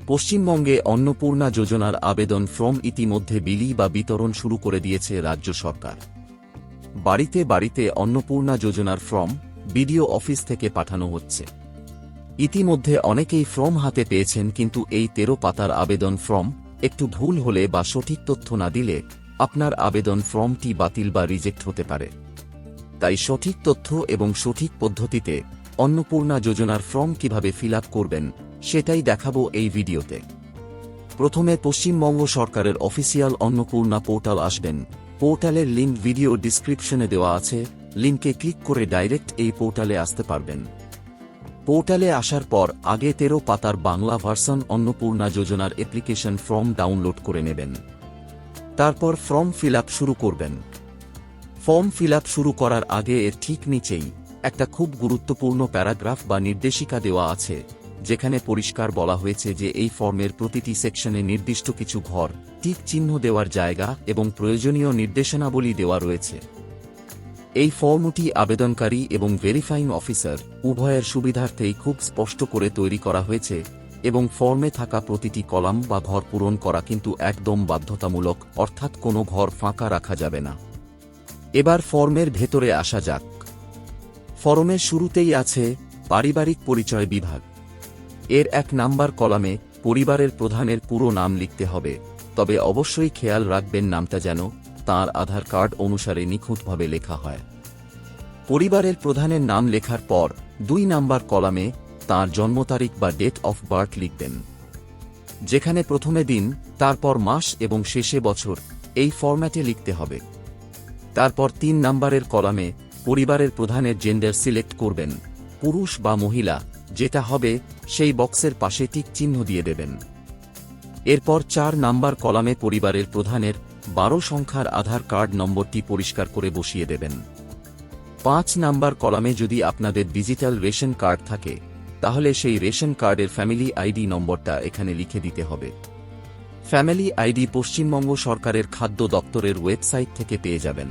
পশ্চিমবঙ্গে অন্নপূর্ণা যোজনার আবেদন ফর্ম ইতিমধ্যে বিলি বা বিতরণ শুরু করে দিয়েছে রাজ্য সরকার। বাড়িতে বাড়িতে অন্নপূর্ণা যোজনার ফর্ম বিডিও অফিস থেকে পাঠানো হচ্ছে। ইতিমধ্যে অনেকেই ফর্ম হাতে পেয়েছেন, কিন্তু এই 13 পাতার আবেদন ফর্ম একটু ভুল হলে বা সঠিক তথ্য না দিলে আপনার আবেদন ফর্মটি বাতিল বা রিজেক্ট হতে পারে। তাই সঠিক তথ্য এবং সঠিক পদ্ধতিতে অন্নপূর্ণা যোজনার ফর্ম কিভাবে ফিল আপ করবেন সেটাই দেখাবো এই ভিডিওতে। প্রথমে পশ্চিমবঙ্গ সরকারের অফিসিয়াল অন্নপূর্ণা পোর্টাল আসবেন। পোর্টালের লিঙ্ক ভিডিও ডিসক্রিপশনে দেওয়া আছে, লিঙ্কে ক্লিক করে ডাইরেক্ট এই পোর্টালে আসতে পারবেন। পোর্টালে আসার পর আগে 13 পাতার বাংলা ভার্সন অন্নপূর্ণা যোজনার অ্যাপ্লিকেশন ফর্ম ডাউনলোড করে নেবেন। তারপর ফর্ম ফিল আপ শুরু করবেন। ফর্ম ফিল আপ শুরু করার আগে এর ঠিক নিচেই একটা খুব গুরুত্বপূর্ণ প্যারাগ্রাফ বা নির্দেশিকা দেওয়া আছে, যেখানে পরিষ্কার বলা হয়েছে যে এই ফর্মের প্রতিটি সেকশনে নির্দিষ্ট কিছু ঘর, টিক চিহ্ন দেওয়ার জায়গা এবং প্রয়োজনীয় নির্দেশনাবলী দেওয়া রয়েছে। এই ফর্মটি আবেদনকারী এবং ভেরিফাইং অফিসার উভয়ের সুবিধার্থেই খুব স্পষ্ট করে তৈরি করা হয়েছে এবং ফর্মে থাকা প্রতিটি কলাম বা ঘর পূরণ করা কিন্তু একদম বাধ্যতামূলক, অর্থাৎ কোনো ঘর ফাঁকা রাখা যাবে না। এবার ফর্মের ভেতরে আসা যাক। ফর্মের শুরুতেই আছে পারিবারিক পরিচয় বিভাগ। এর 1 নাম্বার কলামে পরিবারের প্রধানের পুরো নাম লিখতে হবে, তবে অবশ্যই খেয়াল রাখবেন নামটা যেন তাঁর আধার কার্ড অনুসারে নিখুঁতভাবে লেখা হয়। পরিবারের প্রধানের নাম লেখার পর 2 নাম্বার কলামে তাঁর জন্ম তারিখ বা ডেট অফ বার্থ লিখবেন, যেখানে প্রথমে দিন, তারপর মাস এবং শেষে বছর এই ফরম্যাটে লিখতে হবে। তারপর 3 নাম্বারের কলামে পরিবারের প্রধানের জেন্ডার সিলেক্ট করবেন, পুরুষ বা মহিলা যেটা হবে সেই বক্সের পাশে টিক চিহ্ন দিয়ে দেবেন। এরপর 4 নাম্বার কলামে পরিবারের প্রধানের 12 সংখ্যার আধার কার্ড নম্বরটি পরিষ্কার করে বসিয়ে দেবেন। 5 নাম্বার কলামে যদি আপনাদের ডিজিটাল রেশন কার্ড থাকে তাহলে সেই রেশন কার্ডের ফ্যামিলি আইডি নম্বরটা এখানে লিখে দিতে হবে। ফ্যামিলি আইডি পশ্চিমবঙ্গ সরকারের খাদ্য দপ্তরের ওয়েবসাইট থেকে পেয়ে যাবেন।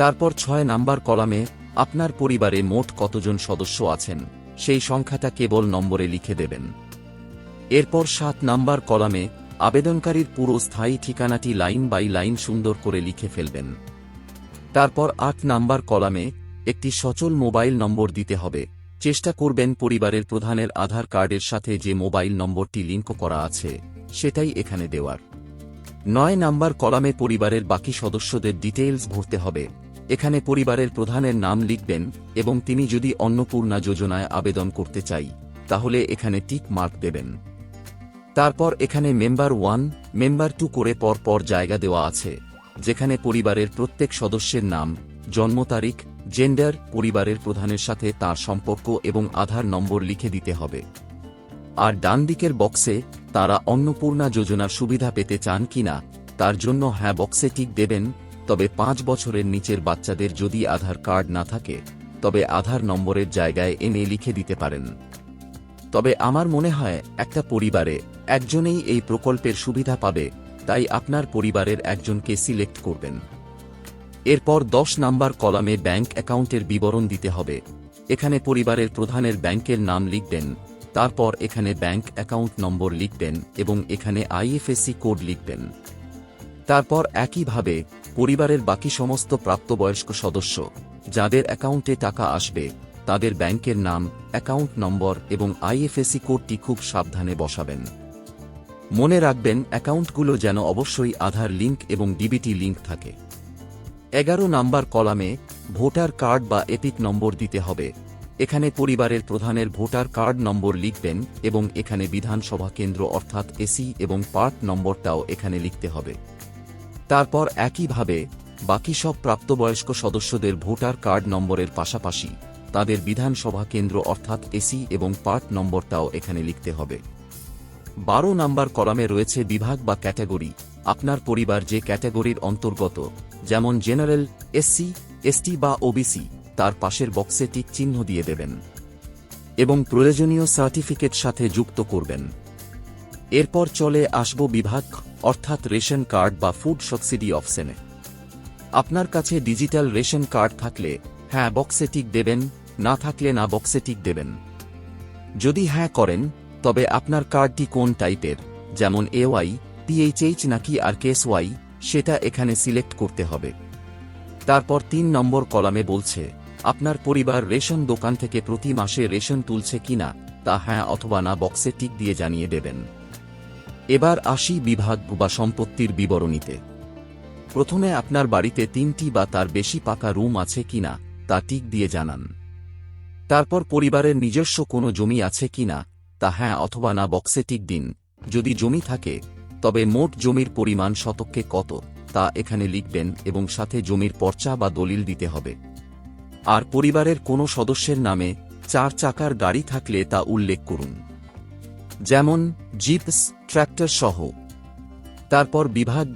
তারপর 6 নাম্বার কলামে আপনার পরিবারে মোট কতজন সদস্য আছেন সেই সংখ্যাটা কেবল নম্বরে লিখে দেবেন। এরপর 7 নাম্বার কলামে আবেদনকারীর পুরো স্থায়ী ঠিকানাটি লাইন বাই লাইন সুন্দর করে লিখে ফেলবেন। তারপর 8 নাম্বার কলামে একটি সচল মোবাইল নম্বর দিতে হবে। চেষ্টা করবেন পরিবারের প্রধানের আধার কার্ডের সাথে যে মোবাইল নম্বরটি লিঙ্ক করা আছে সেটাই এখানে দেওয়ার। 9 নাম্বার কলামে পরিবারের বাকি সদস্যদের ডিটেইলস ভরতে হবে। এখানে পরিবারের প্রধানের নাম লিখবেন এবং তিনি যদি অন্নপূর্ণা যোজনায় আবেদন করতে চাই তাহলে এখানে টিক মার্ক দেবেন। তারপর এখানে মেম্বার 1, মেম্বার 2 করে পর পর জায়গা দেওয়া আছে, যেখানে পরিবারের প্রত্যেক সদস্যের নাম, জন্ম তারিখ, জেন্ডার, পরিবারের প্রধানের সাথে তার সম্পর্ক এবং আধার নম্বর লিখে দিতে হবে। আর ডান দিকের বক্সে তারা অন্নপূর্ণা যোজনার সুবিধা পেতে চান কিনা তার জন্য হ্যাঁ বক্সে টিক দেবেন। তবে 5 বছরের নিচের বাচ্চাদের যদি আধার কার্ড না থাকে তবে আধার নম্বরের জায়গায় এনে লিখে দিতে পারেন। তবে আমার মনে হয় একটা পরিবারে একজনেই এই প্রকল্পের সুবিধা পাবে, তাই আপনার পরিবারের একজনকে সিলেক্ট করবেন। এরপর 10 নাম্বার কলামে ব্যাংক অ্যাকাউন্টের বিবরণ দিতে হবে। এখানে পরিবারের প্রধানের ব্যাংকের নাম লিখবেন, তারপর এখানে ব্যাংক অ্যাকাউন্ট নম্বর লিখবেন এবং এখানে আইএফএসসি কোড লিখবেন। তারপর একইভাবে পরিবারের বাকি সমস্ত প্রাপ্তবয়স্ক সদস্য যাদের অ্যাকাউন্টে টাকা আসবে তাদের ব্যাংকের নাম, অ্যাকাউন্ট নম্বর এবং আইএফএসসি কোডটি খুব সাবধানে বসাবেন। মনে রাখবেন অ্যাকাউন্টগুলো যেন অবশ্যই আধার লিঙ্ক এবং ডিবিটি লিঙ্ক থাকে। 11 নাম্বার কলামে ভোটার কার্ড বা এপিক নম্বর দিতে হবে। এখানে পরিবারের প্রধানের ভোটার কার্ড নম্বর লিখবেন এবং এখানে বিধানসভা কেন্দ্র অর্থাৎ এসি এবং পার্ট নম্বরটাও এখানে লিখতে হবে। তারপর একইভাবে বাকি সব প্রাপ্তবয়স্ক সদস্যদের ভোটার কার্ড নম্বরের পাশাপাশি তাদের বিধানসভা কেন্দ্র অর্থাৎ এসি এবং পার্ট নম্বরটাও এখানে লিখতে হবে। 12 নাম্বার কলামে রয়েছে বিভাগ বা ক্যাটাগরি। আপনার পরিবার যে ক্যাটাগরির অন্তর্গত, যেমন জেনারেল, এসসি, এসটি বা ওবিসি, তার পাশের বক্সে টিক চিহ্ন দিয়ে দেবেন এবং প্রয়োজনীয় সার্টিফিকেট সাথে যুক্ত করবেন। এরপর চলে আসব বিভাগ অর্থাৎ রেশন কার্ড বা ফুড সাবসিডি অপশনে। আপনার কাছে ডিজিটাল রেশন কার্ড থাকলে হ্যাঁ বক্সে টিক দেবেন, না থাকলে না বক্সে টিক দেবেন। যদি হ্যাঁ করেন তবে আপনার কার্ডটি কোন টাইপের, যেমন এওয়াই, পিএইচএইচ নাকি আরকেএসওয়াই, সেটা এখানে সিলেক্ট করতে হবে। তারপর 3 নম্বর কলামে বলছে আপনার পরিবার রেশন দোকান থেকে প্রতি মাসে রেশন তুলছে কিনা, তা হ্যাঁ অথবা না বক্সে টিক দিয়ে জানিয়ে দেবেন। এবার আসি বিভাগ বা সম্পত্তির বিবরণীতে। প্রথমে আপনার বাড়িতে 3টি বা তার বেশি পাকা রুম আছে কিনা তা টিক দিয়ে জানান। তারপর পরিবারের নিজস্ব কোনো জমি আছে কিনা তা হ্যাঁ অথবা না বক্সে টিক দিন। যদি জমি থাকে তবে মোট জমির পরিমাণ শতকে কত তা এখানে লিখবেন এবং সাথে জমির পর্চা বা দলিল দিতে হবে। আর পরিবারের কোনো সদস্যের নামে 4 চাকার গাড়ি থাকলে তা উল্লেখ করুন, যেমন জিপস, ট্র্যাক্টর সহ। তারপর বিভাগ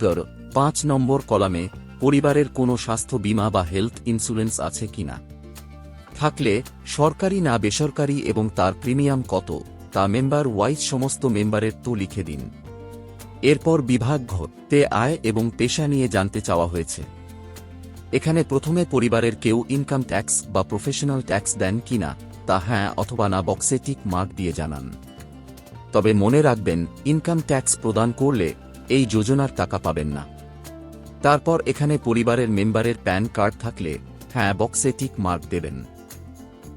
5 নম্বর কলামে পরিবারের কোনো স্বাস্থ্য বীমা বা হেলথ ইন্স্যুরেন্স আছে কিনা, থাকলে সরকারি না বেসরকারি এবং তার প্রিমিয়াম কত তা মেম্বার ওয়াইজ সমস্ত মেম্বারের তো লিখে দিন। এরপর বিভাগ তে আয় এবং পেশা নিয়ে জানতে চাওয়া হয়েছে। এখানে প্রথমে পরিবারের কেউ ইনকাম ট্যাক্স বা প্রফেশনাল ট্যাক্স দেন কিনা তা হ্যাঁ অথবা না বক্সে টিক মার্ক দিয়ে জানান। তবে মনে রাখবেন ইনকাম ট্যাক্স প্রদান করলে এই যোজনার টাকা পাবেন না। তারপর এখানে পরিবারের মেম্বারের প্যান কার্ড থাকলে হ্যাঁ বক্সে টিক মার্ক দেবেন।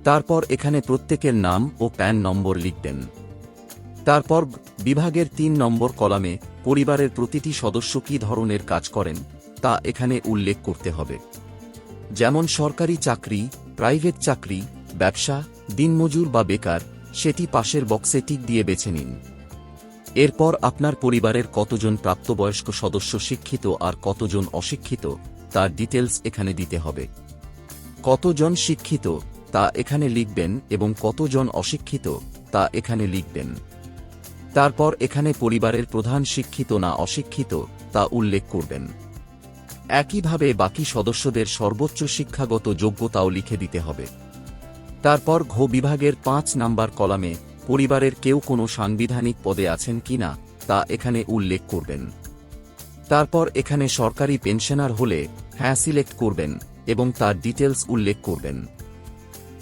তারপর এখানে প্রত্যেকের নাম ও প্যান নম্বর লিখবেন। তারপর বিভাগের 3 নম্বর কলামে পরিবারের প্রতিটি সদস্য কী ধরনের কাজ করেন তা এখানে উল্লেখ করতে হবে, যেমন সরকারি চাকরি, প্রাইভেট চাকরি, ব্যবসা, দিনমজুর বা বেকার, সেটি পাশের বক্সে টিক দিয়ে বেছে নিন। এরপর আপনার পরিবারের কতজন প্রাপ্তবয়স্ক সদস্য শিক্ষিত আর কতজন অশিক্ষিত তার ডিটেলস এখানে দিতে হবে। কতজন শিক্ষিত তা এখানে লিখবেন এবং কতজন অশিক্ষিত তা এখানে লিখবেন। তারপর এখানে পরিবারের প্রধান শিক্ষিত না অশিক্ষিত তা উল্লেখ করবেন। একইভাবে বাকি সদস্যদের সর্বোচ্চ শিক্ষাগত যোগ্যতাও লিখে দিতে হবে। তারপর বিভাগের 5 নাম্বার কলামে পরিবারের কেউ কোনো সাংবিধানিক পদে আছেন কিনা তা এখানে উল্লেখ করবেন। তারপর এখানে সরকারি পেনশনার হলে হ্যাঁ সিলেক্ট করবেন এবং তার ডিটেলস উল্লেখ করবেন।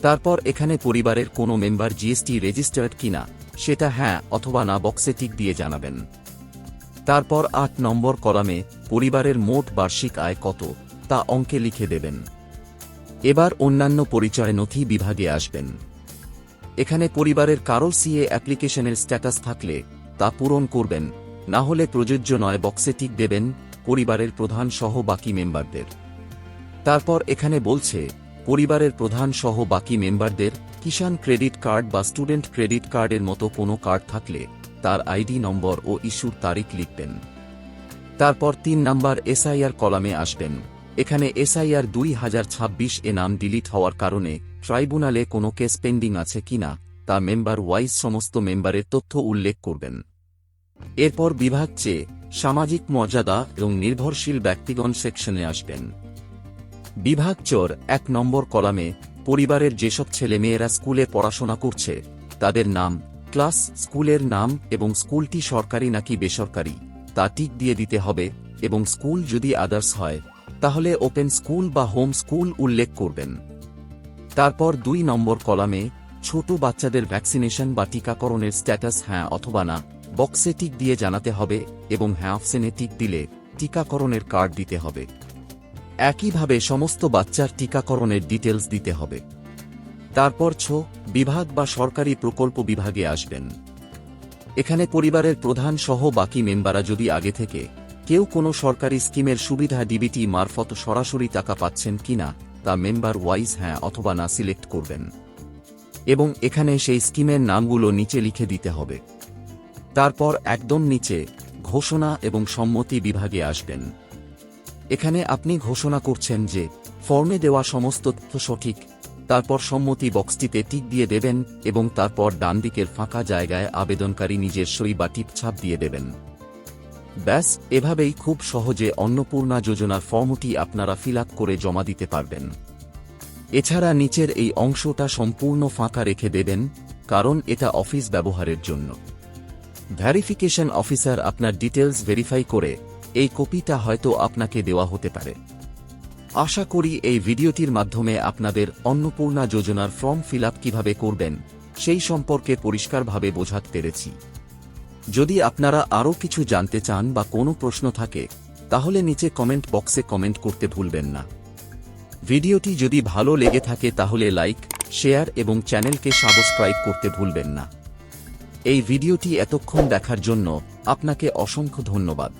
তারপর এখানে পরিবারের কোনো মেম্বার জিএসটি রেজিস্টার্ড কিনা সেটা হ্যাঁ অথবা না বক্সে টিক দিয়ে জানাবেন। তারপর 8 নম্বর কলামে পরিবারের মোট বার্ষিক আয় কত তা অঙ্কে লিখে দেবেন। এবার অন্যান্য পরিচয় নথি বিভাগে আসবেন। এখানে পরিবারের কারো সিএ অ্যাপ্লিকেশনের স্ট্যাটাস থাকলে তা পূরণ করবেন, না হলে প্রযোজ্য নয় বক্সে টিক দেবেন পরিবারের প্রধান সহ বাকি মেম্বারদের। তারপর এখানে বলছে পরিবারের প্রধান সহ বাকি মেম্বারদের কিষাণ ক্রেডিট কার্ড বা স্টুডেন্ট ক্রেডিট কার্ডের মতো কোনো কার্ড থাকলে তার আইডি নম্বর ও ইস্যুর তারিখ লিখবেন। তারপর 3 নাম্বার এসআইআর কলামে আসবেন। এখানে এসআইআর 2026 এ নাম ডিলিট হওয়ার কারণে ট্রাইব্যুনালে কোনো কেস পেন্ডিং আছে কিনা তা মেম্বার ওয়াইজ সমস্ত মেম্বারের তথ্য উল্লেখ করবেন। এরপর বিভাগ চেয়ে সামাজিক মর্যাদা এবং নির্ভরশীল ব্যক্তিগণ সেকশনে আসবেন। বিভাগ 1 নম্বর কলামে পরিবারের যেসব ছেলেমেয়েরা স্কুলে পড়াশোনা করছে তাদের নাম, ক্লাস, স্কুলের নাম এবং স্কুলটি সরকারি নাকি বেসরকারি তা টিক দিয়ে দিতে হবে এবং স্কুল যদি আদার্স হয় তাহলে ওপেন স্কুল বা হোম স্কুল উল্লেখ করবেন। তারপর 2 নম্বর কলামে ছোট বাচ্চাদের ভ্যাকসিনেশন বা টিকাকরণের স্ট্যাটাস হ্যাঁ অথবা না বক্সে টিক দিয়ে জানাতে হবে এবং হ্যাঁ অপশনে টিক দিলে টিকাকরণের কার্ড দিতে হবে। একইভাবে সমস্ত বাচ্চার টিকাকরণের ডিটেলস দিতে হবে। তারপর বিভাগ বা সরকারি প্রকল্প বিভাগে আসবেন। এখানে পরিবারের প্রধান সহ বাকি মেম্বাররা যদি আগে থেকে কেউ কোনো সরকারি স্কিমের সুবিধা ডিবিটি মারফত সরাসরি টাকা পাচ্ছেন কিনা তা মেম্বার ওয়াইজ হ্যাঁ অথবা না সিলেক্ট করবেন এবং এখানে সেই স্কিমের নামগুলো নিচে লিখে দিতে হবে। তারপর একদম নিচে ঘোষণা এবং সম্মতি বিভাগে আসবেন। এখানে আপনি ঘোষণা করছেন যে ফর্মে দেওয়া সমস্ত তথ্য সঠিক। তারপর সম্মতি বক্সটিতে টিক দিয়ে দেবেন এবং তারপর ডান দিকের ফাঁকা জায়গায় আবেদনকারী নিজের সই বা টিপছাপ দিয়ে দেবেন। ব্যাস, এভাবেই খুব সহজে অন্নপূর্ণা যোজনার ফর্মটি আপনারা ফিল আপ করে জমা দিতে পারবেন। এছাড়া নিচের এই অংশটা সম্পূর্ণ ফাঁকা রেখে দেবেন, কারণ এটা অফিস ব্যবহারের জন্য। ভেরিফিকেশন অফিসার আপনার ডিটেলস ভেরিফাই করে এই কপিটা হয়তো আপনাকে দেওয়া হতে পারে। আশা করি এই ভিডিওটির মাধ্যমে আপনাদের অন্নপূর্ণা যোজনার ফর্ম ফিল আপ কিভাবে করবেন সেই সম্পর্কে পরিষ্কারভাবে বোঝাতে পেরেছি। যদি আপনারা আরও কিছু জানতে চান বা কোনো প্রশ্ন থাকে তাহলে নিচে কমেন্ট বক্সে কমেন্ট করতে ভুলবেন না। ভিডিওটি যদি ভালো লেগে থাকে তাহলে লাইক, শেয়ার এবং চ্যানেলকে সাবস্ক্রাইব করতে ভুলবেন না। এই ভিডিওটি এতক্ষণ দেখার জন্য আপনাকে অসংখ্য ধন্যবাদ।